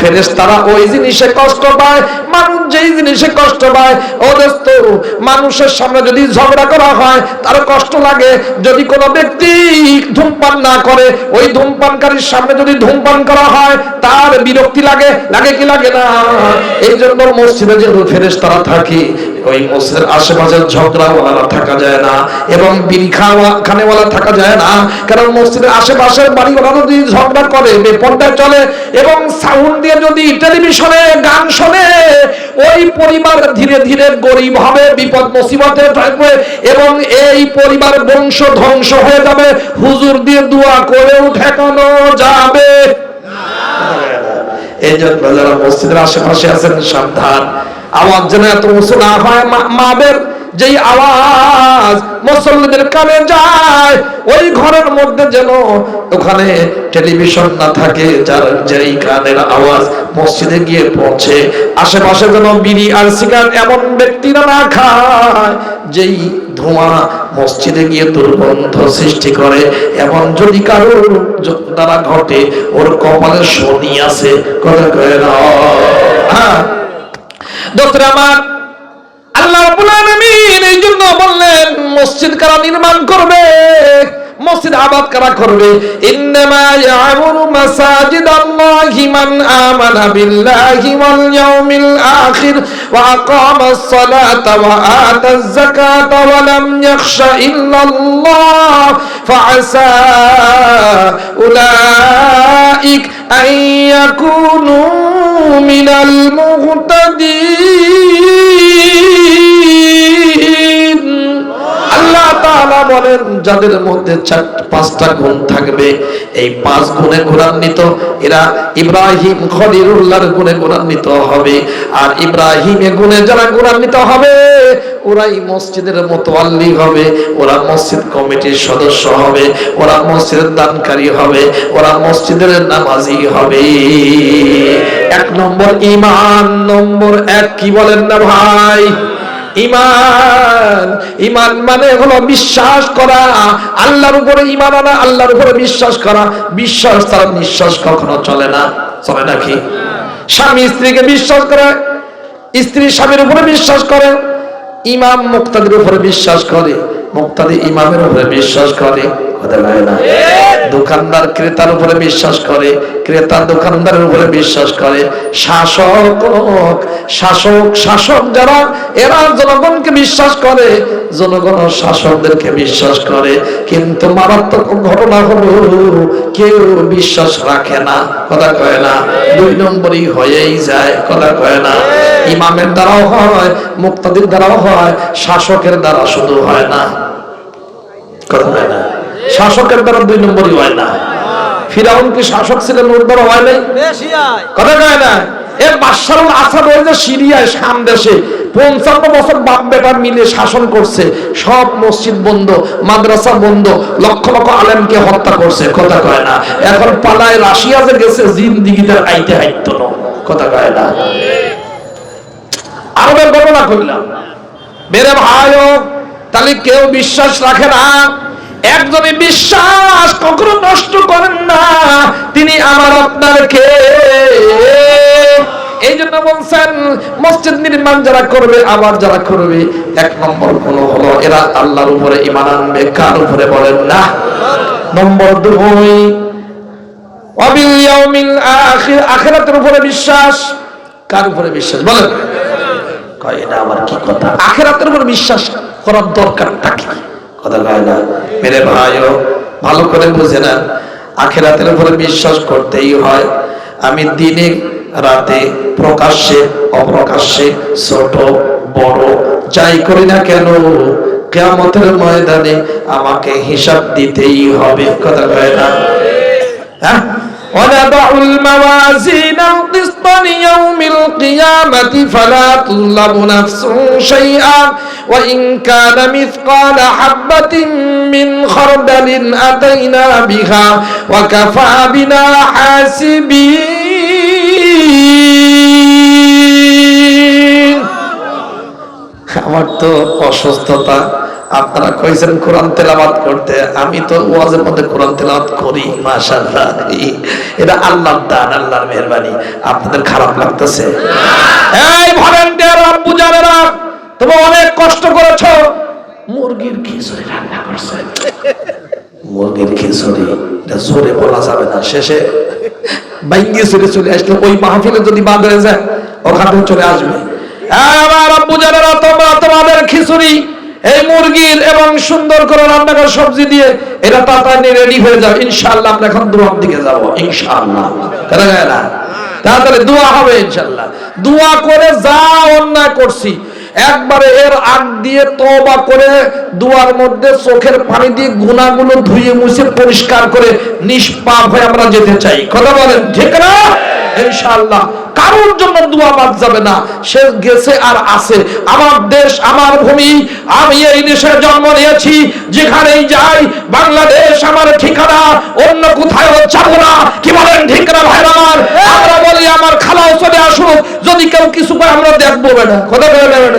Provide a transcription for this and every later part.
ফেরেশতারা ওই জিনিসে কষ্ট পায়, মানুষ যেই জিনিসে কষ্ট পায়। ও দোস্ত, মানুষের সামনে যদি ঝগড়া করা হয় তার কষ্ট লাগে, যদি কোনো ব্যক্তি ধূমপান না করে ওই ধূমপানকারীর সামনে যদি ধূমপান করা হয় তার বিরক্তি লাগে, লাগে কি লাগে না? এই জন্য মসজিদে যে ফেরেশতারা থাকে ওই মসজিদের আশেপাশে ঝগড়াওয়ালা থাকা যায় না এবং বিড়ি খানেওয়ালা থাকা যায় না, কারণ মসজিদের আশেপাশের বাড়িওয়ালা যদি ঝগড়া করে বেপরদায় চলে এবং সাউন্ড দিয়ে যদি টেলিভিশনে গান শোনে ওই পরিবার ধীরে ধীরে গরিব হবে, বিপদ মুসিবতে থাকবে এবং এই পরিবার বংশ ধ্বংস হয়ে যাবে। হুজুর দিয়ে দোয়া করেও ঠেকানো যাবে না। এই জন্য যারা মসজিদের আশেপাশে আছেন সাবধান, আওয়াজ যেন এত উঁচু না হয়, মাবের যেই আওয়াজ মুসল্লিদের কানে যায় ওই ঘরের মধ্যে যেন ওখানে টেলিভিশন না থাকে, যার যেই কানের আওয়াজ মসজিদে গিয়ে পৌঁছে। আশেপাশে যেন বিড়ি আর সিগারেট এমন ব্যক্তিরা না খায় যেই ধোঁয়া মসজিদে গিয়ে দুর্গন্ধ সৃষ্টি করে, এমন যদি কারোর দ্বারা ঘটে ওর কপালে শনি আছে, কথা কয় না। হ্যাঁ দোস্তরা আমার, আল্লাহ রাব্বুল আলামিন এই জন্য বললেন মসজিদ কারা নির্মাণ করবে, মসজিদ আবাদ কারা করবে? ইন্নামা ইয়ামুরু মাসাজিদাল্লাহি মান আমানা বিল্লাহি ওয়াল ইয়াউমিল আখির ওয়া আকামাস সালাতা ওয়া আতাজ যাকাতা ওয়া লাম ইয়াখশা ইল্লাল্লাহ ফাআসা উলাইক আন ইয়াকুনু মিনাল মুহতাদিন। আল্লাহ তাআলা বলেন যাদের মধ্যে 5টা গুণ থাকবে, এই 5 গুণে গুণান্বিত এরা ইব্রাহিম খলিলুল্লাহর গুণে গুণান্বিত হবে। আর ইব্রাহিমের গুণে যারা গুণান্বিত হবে ওরাই মসজিদের মুতাওয়াল্লি হবে, ওরা মসজিদ কমিটির সদস্য হবে, ওরা মসজিদের দানকারী হবে, ওরা মসজিদের নামাজি হবে। 1 নম্বর ঈমান, নম্বর 1 কি বলেন না ভাই? ঈমান। ঈমান মানে হলো বিশ্বাস করা, আল্লাহর উপরে ঈমান আনা, আল্লাহর উপরে বিশ্বাস করা। বিশ্বাস ছাড়া নিঃশ্বাস কখনো চলে না, চলে নাকি? স্বামী স্ত্রীকে বিশ্বাস করে, স্ত্রী স্বামীর উপরে বিশ্বাস করে, ইমাম মুক্তাদির উপরে বিশ্বাস করে, মুক্তাদি ইমামের উপরে বিশ্বাস করে, কথা বলে না? দোকানদার ক্রেতার উপরে বিশ্বাস করে, ক্রেতা দোকানদারের উপরে বিশ্বাস করে, শাসক যারা এরা জনগণকে বিশ্বাস করে, জনগণ শাসকদেরকে বিশ্বাস করে। কিন্তু মারাত্মক ঘটনা হলো কেউ বিশ্বাস রাখে না, কথা কয় না? 2 নম্বরই হয়েই যায়, কথা কয় না? ইমামের দ্বারাও হয়, মুক্তাদির দ্বারাও হয়, শাসকের দ্বারা শুধু হয় না, কথা কয় না? শাসকের দ্বারা 2 নম্বরই হয় না। ফিরাউন কি শাসক ছিলেন? ওর দ্বারা হয় নাই, কথা কয় না? এর বাশারুল আসাদ ওই যে সিরিয়ায় শাম দেশে 55 বছর বাপ বেটা মিলে শাসন করছে, সব মসজিদ বন্ধ, মাদ্রাসা বন্ধ, লক্ষ লক্ষ আলেমকে হত্যা করছে, কথা কয় না? এখন পালায় রাশিয়া যে গেছে জিন্দিগিতে আইতে হাইতো না, কথা কয় না? আরবের ঘটনা কইলাম মেরে ভাইও, তাহলে কেউ বিশ্বাস রাখে না। একজনই বিশ্বাস কখনো নষ্ট করেন না, তিনি আমার আপনার কে। এই জন্য বলছেন মসজিদ নির্মাণ যারা করবে, আবার যারা করবে, 1 নম্বর গুণ হলো এরা আল্লাহর উপরে ঈমান আনবে। কার উপরে বলেন না? নম্বর 2 ওয়াবিল ইয়াউমিল আখির, আখিরাতের উপরে বিশ্বাস। কার উপরে বিশ্বাস বলেন? কয় এটা আমার কি কথা? আখিরাতের উপরে বিশ্বাস করার দরকারটা কি, কথা কয় না? মেরে ভাইও ভালো করে বুঝে নেন, আখিরাতের উপরে বিশ্বাস করতেই হয়। আমি দিনে রাতে প্রকাশ্যে অপ্রকাশ্যে ছোট বড় যাই করি না কেন কিয়ামতের ময়দানে আমাকে হিসাব দিতেই হবে, কথা কয় না? হ্যাঁ, ونضع الموازين القسط ليوم القيامة فلا تظلم نفس شيئا وإن كان مثقال حبة من خردل أتينا بها وكفى بنا حاسبين। আমার তো অসুস্থতা, আপনারা কইছেন কোরআন তেলাওয়াত করতে, আমি তো ওয়াজের মধ্যে কোরআন তেলাওয়াত করি মাশাআল্লাহ। এটা আল্লাহর দান, আল্লাহর মেহেরবানি। আপনাদের খারাপ লাগতেছে? এই ভলান্টিয়ার আব্বু জানেরা, তুমি অনেক কষ্ট করেছো, মুরগির খিচুড়ি রান্না করছে। মুরগির খিচুড়ি এটা জোরে বলা যাবে না, শেষে বাইঙ্গি চলে আসলে ওই মাহফিলে যদি বাদ হয়ে যায় ওখানে চলে আসবে। আমার আব্বু জানেরা, তোমরা তোমাদের খিচুড়ি এই মুরগির এবং সুন্দর করে রান্না করে সবজি দিয়ে এটা তাড়াতাড়ি রেডি হয়ে যাবে ইনশাআল্লাহ। আমরা এখন দোয়ার দিকে যাব ইনশাআল্লাহ। তারা যায় না, তাড়াতাড়ি দোয়া হবে ইনশাআল্লাহ। দোয়া করে যা অন্যায় করছি একবারে এর আগ দিয়ে তওবা করে দুয়ার মধ্যে চোখের পানি দিয়ে গুনাহগুলো ধুয়ে মুছে পরিষ্কার করে নিষ্পাপ হয়ে আমরা যেতে চাই। কথা বলেন ঠিক না? ইনশাআল্লাহ কারোর জন্য দোয়া বাদ যাবে না। সে গেছে আর আছে, আমার দেশ আমার ভূমি, আমি এই দেশে জন্ম নিয়েছি, যেখানেই যাই বাংলাদেশ আমার ঠিকানা, অন্য কোথাও যাব না। কি বলেন ঠিক না ভাইরা আমার? আমরা বলি আমার খালাও চলে আসুক, যদি কেউ কিছু পায় আমরা দেখবো না। কথা বলেন,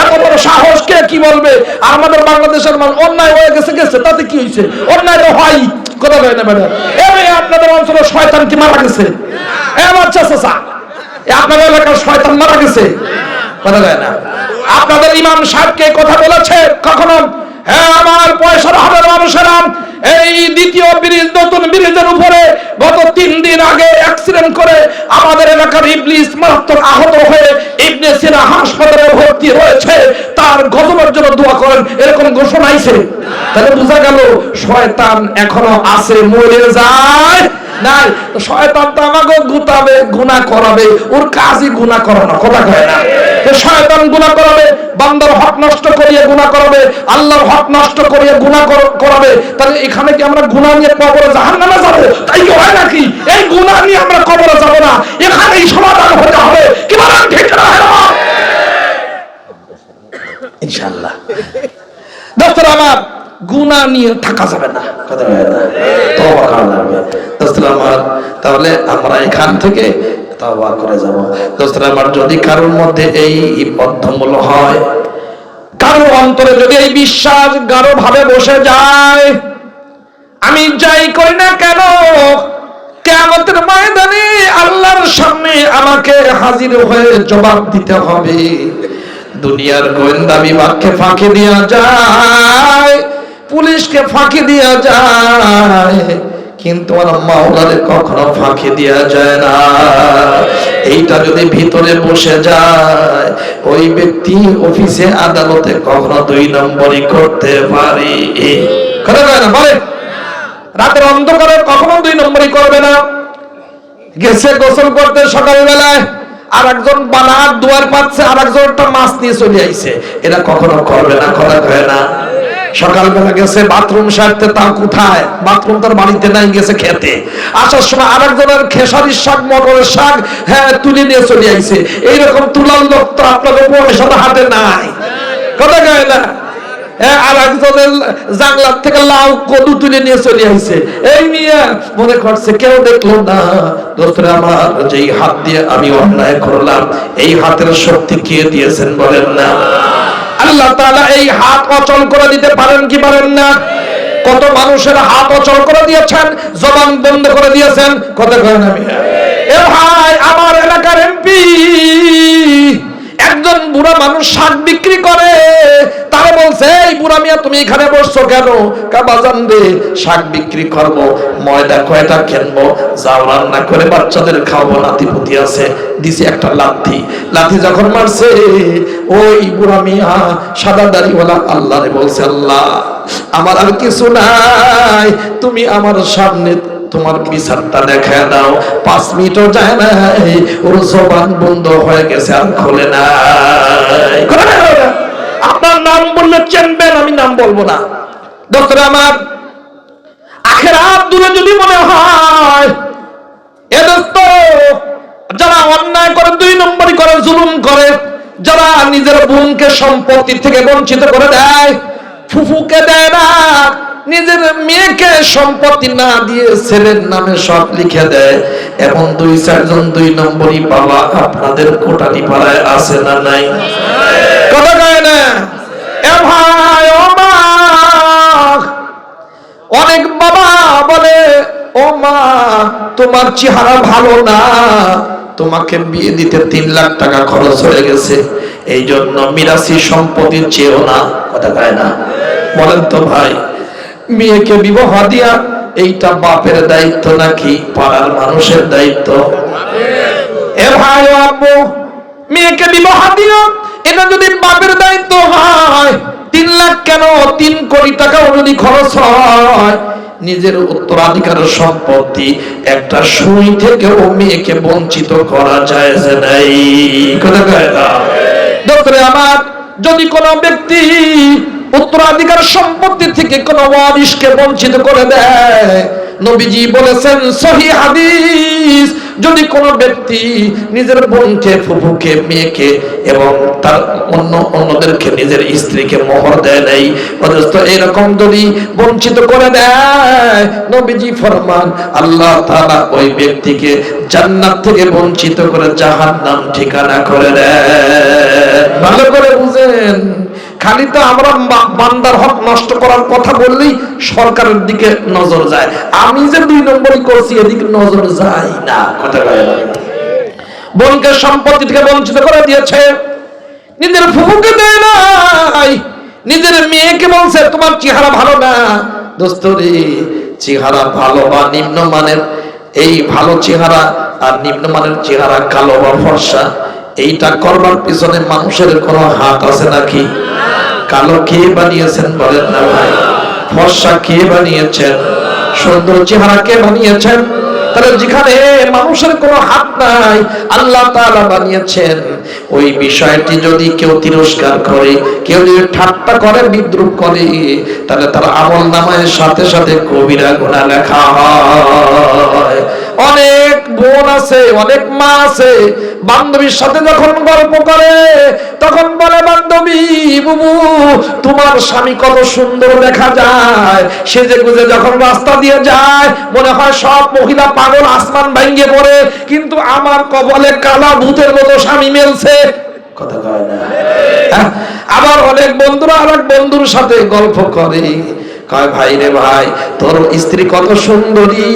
এত বড় সাহস কে কি বলবে? আমাদের বাংলাদেশের মানুষ অন্যায় হয়ে গেছে গেছে, তাতে কি হয়েছে? অন্যায় তো হয়। কথা বলেন না ম্যাডাম? এই আপনাদের অঞ্চলে শয়তান কি মারা গেছে? আপনাদের এলাকার শয়তান মারা গেছে? কথা বলে না? আপনাদের ইমাম সাহেবকে কথা বলেছে কখনো? হ্যাঁ, আমার পয়সার হাবের মানুষেরা এই দ্বিতীয় ব্রিজ, নতুন ব্রিজের উপরে গত 3 দিন আগে অ্যাক্সিডেন্ট করে আমাদের এলাকার ইবলিস মারাত্মক আহত হয়ে ইবনে সিনা হাসপাতালে ভর্তি হয়েছে, তার গজবের জন্য দোয়া করেন, এরকম ঘোষণা আইছে। তাহলে বোঝা গেল শয়তান এখনো আছে, মরে যায় নাই। শয়তান তো আমাকে গুতাবে, গুনাহ করাবে, ওর কাজই গুনাহ করানো। কথা কয় না? শয়তান গুনাহ করাবে, বান্দার হক নষ্ট করিয়ে গুনাহ করাবে, আল্লাহর হক নষ্ট করিয়ে গুনাহ করাবে। তাহলে এখানে কি আমরা গুনাহ নিয়ে কবরে জাহান্নামে যাব? তাই কি হয় নাকি? এই গুনাহ নিয়ে আমরা কবরে যাব না, এখানেই সমাধান হতে হবে। কি বলেন ঠিক না? ইনশাআল্লাহ দোস্তরা আমার, গুনাহ নিয়ে থাকা যাবে না। কথা বলে না? তওবা করা লাগবে দোস্তরা আমার। তাহলে আমরা এখান থেকে তওবা করে যাব দোস্তরা আমার। যদি কারোর মধ্যে এই বদ্ধমূল হয়, কারোর অন্তরে যদি এই বিশ্বাস গাঢ় ভাবে বসে যায়, আমি যাই করি না কেন কিয়ামতের ময়দানে আল্লাহর সামনে আমাকে হাজির হয়ে জবাব দিতে হবে। দুনিয়ার গোয়েন্দা বিভাগকে ফাঁকি দেওয়া যায়, পুলিশকে ফাঁকি দেওয়া যায়, কিন্তু আমার মাওলারে কখনো ফাঁকি দেওয়া যায় না। এইটা যদি ভিতরে বসে যায়, ওই ব্যক্তি অফিসে আদালতে কখনো 2 নম্বরই করতে পারে। কথা বলে না? বলে রাতের অন্ধকারে কখনো 2 নম্বরই করবে না। গেছে গোসল করতে সকালবেলায়, আর একজন বানার দুয়ার পাচ্ছে, আর একজন একটা মাছ নিয়ে চলে আইছে, এটা কখনো করবে না। কথা কয় না? সকালবেলা গেছে বাথরুম সারতে, তা কোথায়? বাথরুম তার বাড়িতে নাই, গেছে খেতে। আসার সময় আরেকজনের খেসারির শাক, মটরের শাক তুলে নিয়ে চলে আইছে। এইরকম তুলার লোক তো আপনাদের পয়সার হাতে নাই। কথা কয় না? আর একজনের জাংলার থেকে লাউ কদু তুলে নিয়ে চলে আইছে। এই নিয়ে মনে করছে কেউ দেখলো না। দোস্তরা আমার, যেই হাত দিয়ে আমি অন্যায় করলাম, এই হাতের শক্তি কে দিয়েছেন বলেন না? আল্লাহ তাআলা এই হাত অচল করে দিতে পারেন কি পারেন না? কত মানুষের হাত অচল করে দিয়েছেন, জবান বন্ধ করে দিয়েছেন। কথা কয় না? এ ভাই, আমার এলাকার এমপি একজন বুড়া মানুষ শাক বিক্রি করে, তারা বলছে এই বুড়া মিয়া তুমি এখানে বসছো কেন? বাজান রে, শাক বিক্রি করবো, ময়দা কয়টা কিনবো, যাও রান্না করে বাচ্চাদের খাওয়াবো, নাতিপুতি আছে। দিছে একটা লাথি। লাথি যখন মারছে, ওই বুড়া মিয়া সাদা দাড়িওয়ালা আল্লাহরে বলছে, আল্লাহ আমার আর কিছু নাই, তুমি আমার সামনে তোমার বিচারটা দেখায় দাও। 5 মিনিটও যায় নাই, ওর জবান বন্ধ হয়ে গেছে, আর খোলে না। আপনার নাম বললে চেনবেন, আমি নাম বলবো না। দোস্তরা আমার, আখিরাত দূরে যদি মনে হয়, এ দোস্ত, যারা অন্যায় করে, 2 নম্বরই করে, জুলুম করে, যারা নিজের বোনকে সম্পত্তি থেকে বঞ্চিত করে দেয়, ফুফুকে দেয় না, নিজের মেয়েকে সম্পত্তি না দিয়ে ছেলের নামে সব লিখে দেয়, এবং 2-4 জন 2 নম্বরই বাবা আপনাদের কোটালি পাড়ায় আছে না নাই? কথা কয় না? এ ভাই, ও মা, অনেক বাবা বলে, ও মা তোমার চেহারা ভালো না, তোমাকে বিয়ে দিতে 3 লাখ টাকা খরচ হয়ে গেছে, এই জন্য মিরাসি সম্পত্তি চেয়েও না। কথা কয় না? বলেন তো ভাই, মেয়েকে বিবাহ দিয়া এইটা বাপের দায়িত্ব নাকি পাড়ার মানুষের দায়িত্ব? এ ভাই আপু, মেয়েকে বিবাহ দিও, এটা যদি বাপের দায়িত্ব হয়, 3 লাখ কেন 3 কোটি টাকাও যদি খরচ হয়, নিজের উত্তরাধিকারের সম্পত্তি একটা সুই থেকেও মেয়েকে বঞ্চিত করা যায় যে নাই। কথা কয় না? ডক্টর আমার, যদি কোনো ব্যক্তি উত্তরাধিকার সম্পত্তি থেকে কোনো ওয়ারিশকে বঞ্চিত করে দেয়, নবীজি বলেছেন সহিহ হাদিস, যদি কোনো ব্যক্তি নিজের বোনকে, ফুফুকে, মেয়েকে এবং তার অন্যদেরকে, নিজের স্ত্রীকে মোহর দেয় নাই, অথচ এরকম যদি বঞ্চিত করে দেয়, নবীজি ফরমান আল্লাহ তাআলা ওই ব্যক্তিকে জান্নাত থেকে বঞ্চিত করে জাহান্নাম ঠিকানা করে দেয়। ভালো করে বুঝেন, খালি তো আমরা বান্দার হক নষ্ট করার কথা বললেই সরকারের দিকে নজর যায়, আমি যে 2 নম্বরই করছি এদিকে নজর যায় না। কথা বলে না, বোনকে সম্পত্তি থেকে বঞ্চিত করে দিয়েছে, নিজের ফুফুকে দেয় নাই, নিজের মেয়েকে বলছে তোমার চেহারা ভালো না। দোস্ত রে, চেহারা ভালো বা নিম্নমানের, এই ভালো চেহারা আর নিম্নমানের চেহারা, কালো বা ফর্সা, এইটা করবার পিছনে মানুষের কোনো হাত আছে নাকি? কালো কে বানিয়েছেন বলেন না ভাই? ফর্সা কে বানিয়েছেন? সুন্দর চেহারা কে বানিয়েছেন? তাহলে যেখানে মানুষের কোনো হাত নাই, আল্লাহ তাআলা বানিয়েছেন, ওই বিষয়টি যদি কেউ তিরস্কার করে, কেউ যদি ঠাট্টা করে, বিদ্রুপ করে, তাহলে তার আমল নামায় সাথে সাথে কবিরা গুনাহ লেখা হয়। অনেক বোন আছে, অনেক মা আছে, বান্ধবীর সাথে যখন গল্প করে তখন বলে, বান্ধবী বুবু তোমার স্বামী কত সুন্দর দেখা যায়, সেজে গুজে যখন রাস্তা দিয়ে যায় মনে হয় সব মহিলা পাগল আসমান ভাঙ্গে পড়ে, কিন্তু আমার কপালে কালা ভূতের মতো স্বামী মেলছে। কথা কয় না? আবার অনেক বন্ধুরা আরেক বন্ধুর সাথে গল্প করে, কয় ভাই রে ভাই তোর স্ত্রী কত সুন্দরী,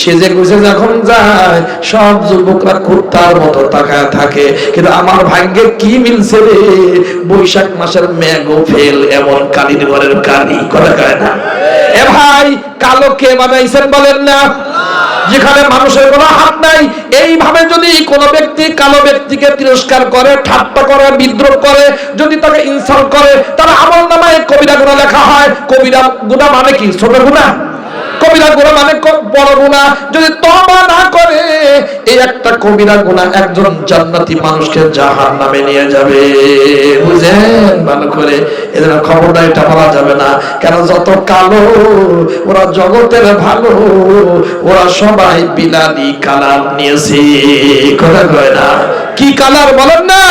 সেজে গুজে যখন যায় সব যুবকরা কুত্তার মতো তাকায় থাকে, কিন্তু আমার ভাগ্যে কি মিলছে রে, বৈশাখ মাসের মেঘও ফেল এমন কালির ঘরের কালি। কথা কয় না? এ ভাই, কালো কে বানাইছেন বলেন না? যেখানে মানুষের কোনো হাত নাই, এইভাবে যদি কোনো ব্যক্তি কালো ব্যক্তিকে তিরস্কার করে, ঠাট্টা করে, বিদ্রোহ করে, যদি তাকে ইনসাল্ট করে, তার আমল নামায় কবিরা গুনাহ লেখা হয়। কবিরা গুনাহ মানে কি? ছোট গুনাহ? কবিরা গুনাহ মানে বড় গুনাহ। যদি তওবা না করে, এই একটা কবিরা গুনাহ একজন জান্নাতি মানুষকে জাহান্নামে নিয়ে যাবে। বুঝেন ভালো করে? এজন্য খবরদার এটা বলা যাবে না, কেন যত কালো ওরা জগতের ভালো, ওরা সবাই বিলালি কালার নিয়েছে। কথা কয় না? কি কালার বলেন না?